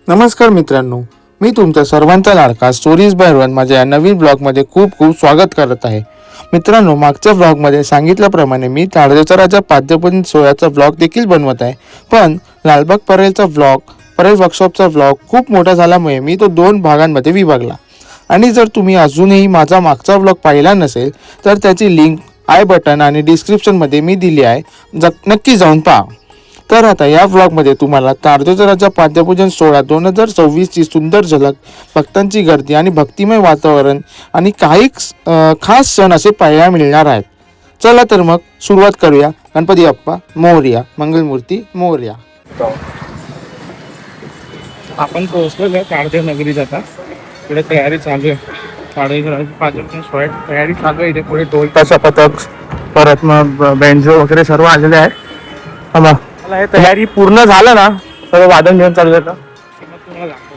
नमस्कार मित्रांनो, मी तुमचा सर्वांचा लाडका स्टोरीज बाय रोहन माझ्या या नवीन ब्लॉगमध्ये खूप खूप स्वागत करत आहे. मित्रांनो, मागच्या ब्लॉगमध्ये सांगितल्याप्रमाणे मी ताडदेवचा राजा पाद्यपूजन सोहळ्याचा ब्लॉग देखील बनवत आहे. पण लालबाग परेलचा परेल वर्कशॉपचा ब्लॉग खूप मोठा झाल्यामुळे मी तो 2 भागांमध्ये विभागला. आणि जर तुम्ही अजूनही माझा मागचा ब्लॉग पाहिला नसेल तर त्याची लिंक आय बटन आणि डिस्क्रिप्शनमध्ये मी दिली आहे, नक्की जाऊन पहा. तर आता या व्लॉगमध्ये तुम्हाला ताडदेवचा राजा पाद्यपूजन सोहळा 2026ची सुंदर झलक, भक्तांची गर्दी आणि भक्तिमय वातावरण आणि काही खास सण असे पाहायला मिळणार आहेत. चला तर मग सुरुवात करूया. गणपती बाप्पा मोरया, मंगलमूर्ती मोरया. आपण पोहोचलेलो आहे ताडदेव नगरीत. आता पुढे तयारी चालू आहे. ताडदेव पाद्यपूजन सोहळ्याची तयारी चालू आहे. इथे पुढे ढोल ताशा पथक, परत मग बेंजो वगैरे सर्व आलेले आहेत. मला हे तयारी पूर्ण झालं ना, सर्व वादन घेऊन चालू जातं. मग तुम्हाला दाखवतो.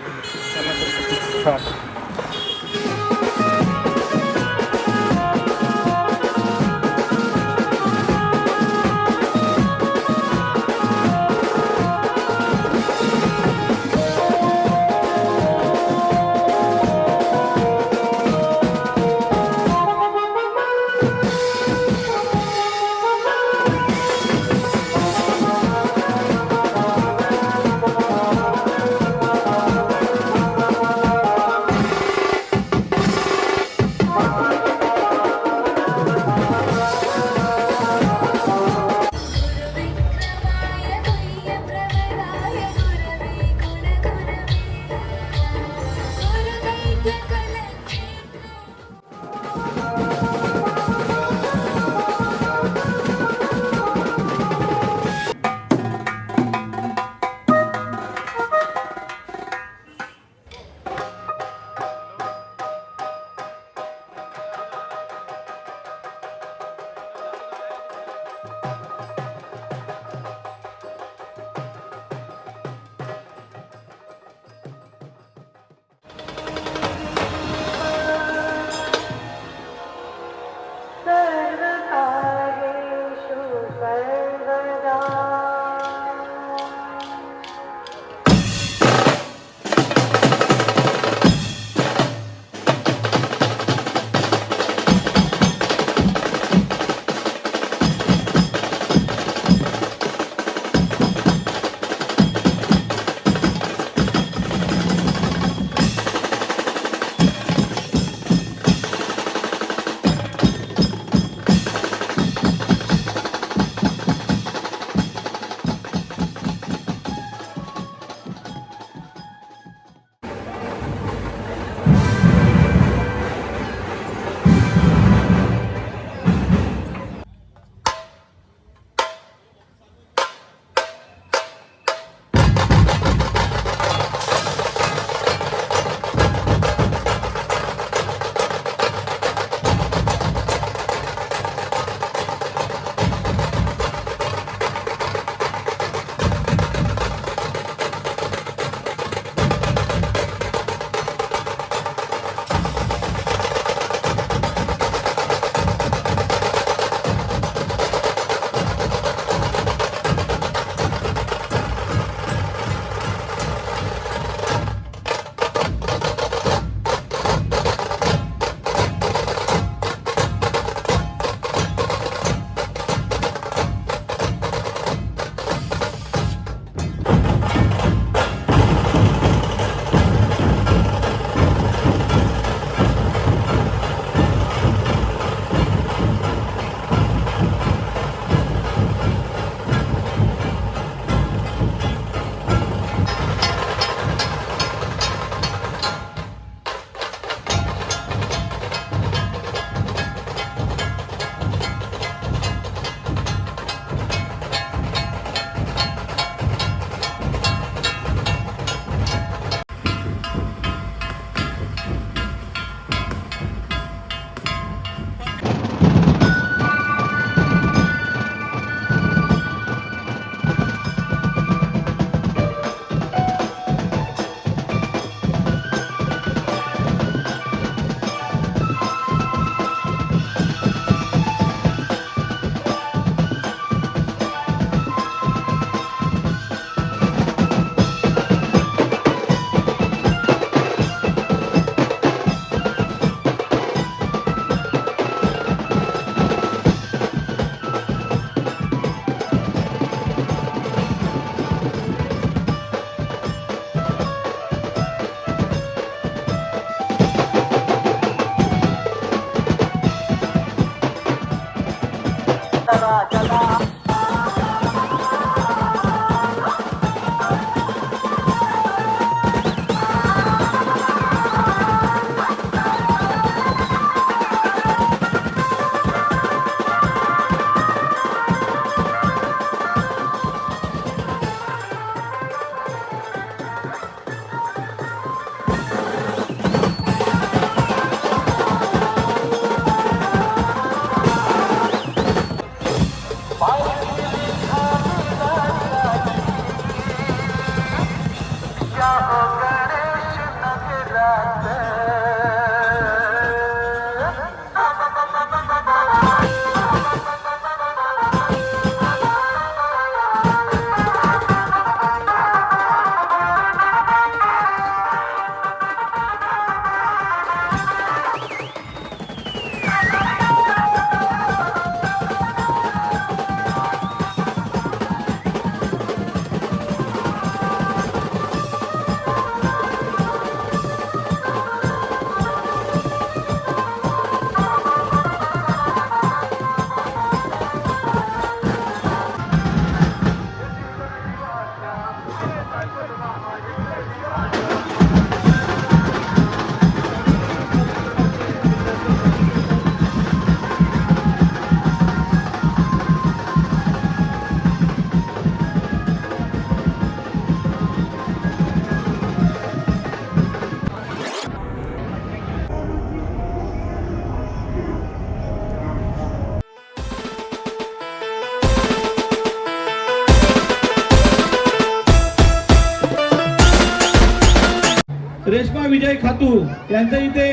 रेश्मा विजय खातू यांचं इथे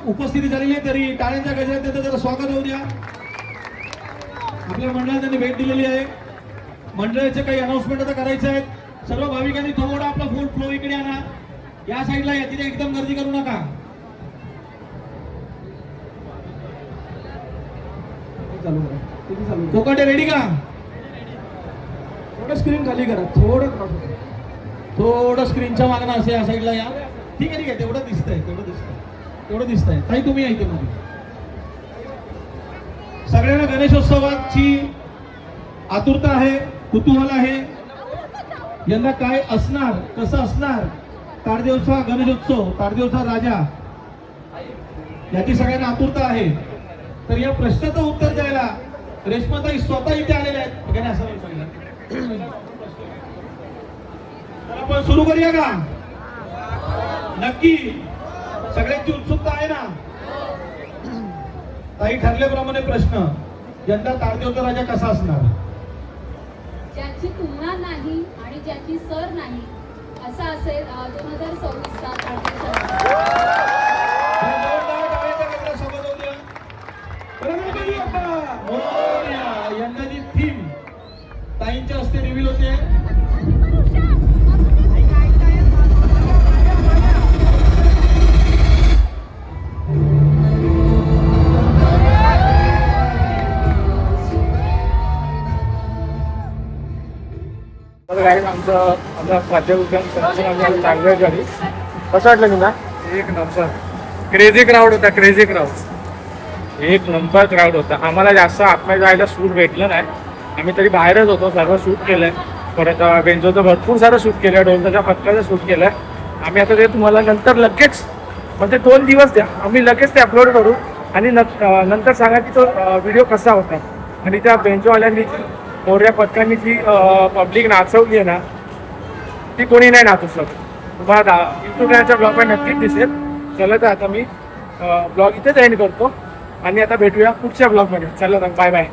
उपस्थिती झालेली आहे, तरी टाळ्यांच्या गजरात त्यांचं जरा स्वागत होऊ द्या. आपल्या मंडळात त्यांनी भेट दिलेली आहे. मंडळाचे काही अनाउन्समेंट आता करायचे आहेत. सर्व भाविकांनी थोडा आपला फूड फ्लो इकडे आणा, या साईडला या, तिथे एकदम गर्दी करू नका. कोकाटे रेडी का? थोडं स्क्रीन खाली करा, थोडं स्क्रीनच्या मागणं असे या साईडला या. ठीक आहे तेवढं दिसतंय. ताई तुम्ही या इथे मध्ये. सगळ्यांना गणेशोत्सवाची आतुरता आहे, कुतूहल आहे. यंदा काय असणार, कसं असणार ताडदेवचा गणेशोत्सव, ताडदेवचा राजा, याची सगळ्यांना आतुरता आहे. तर या प्रश्नाचं उत्तर द्यायला रेश्माताई स्वतः इथे आलेल्या आहेत. असं तर आपण सुरू करूया का? नक्की सगळ्यांची उत्सुकता आहे ना? ताई ठरल्याप्रमाणे प्रश्न, यंदा ताडदेवचा राजा कसा असणार? ज्याची तुलना नाही आणि ज्याची सर नाही असा असेल 2026चा ताडदेवचा यंदाची थीम ताईंच्या हस्ते रिव्हील होते. आमचं प्राध्यापक चांगलं घरी कसं वाटलं तुला? एक नंबर क्रेझी क्राऊड होता, एक नंबर क्राऊड होता. आम्हाला जास्त आतमध्ये जायला शूट भेटलं नाही, आम्ही तरी बाहेरच होतो. सर्व शूट केलंय, परत बेंजोचं भरपूर सारं शूट केलं, ढोलताच्या पथकाचं शूट केलंय आम्ही. आता ते तुम्हाला नंतर लगेच, म्हणजे 2 दिवस द्या, आम्ही लगेच ते अपलोड करू आणि नंतर सांगा की तो व्हिडिओ कसा होता. आणि त्या बेंजोवाल्यांनी मोर्या पथकांनी जी पब्लिक नाचवली आहे ना, ती कोणी नाही नाचू शकत. तुम्हाला युट्यूबच्या ब्लॉगवर नक्कीच दिसेल. चला तर आता मी ब्लॉग इथेच एंड करतो आणि आता भेटूया पुढच्या ब्लॉगमध्ये. चला तर बाय बाय.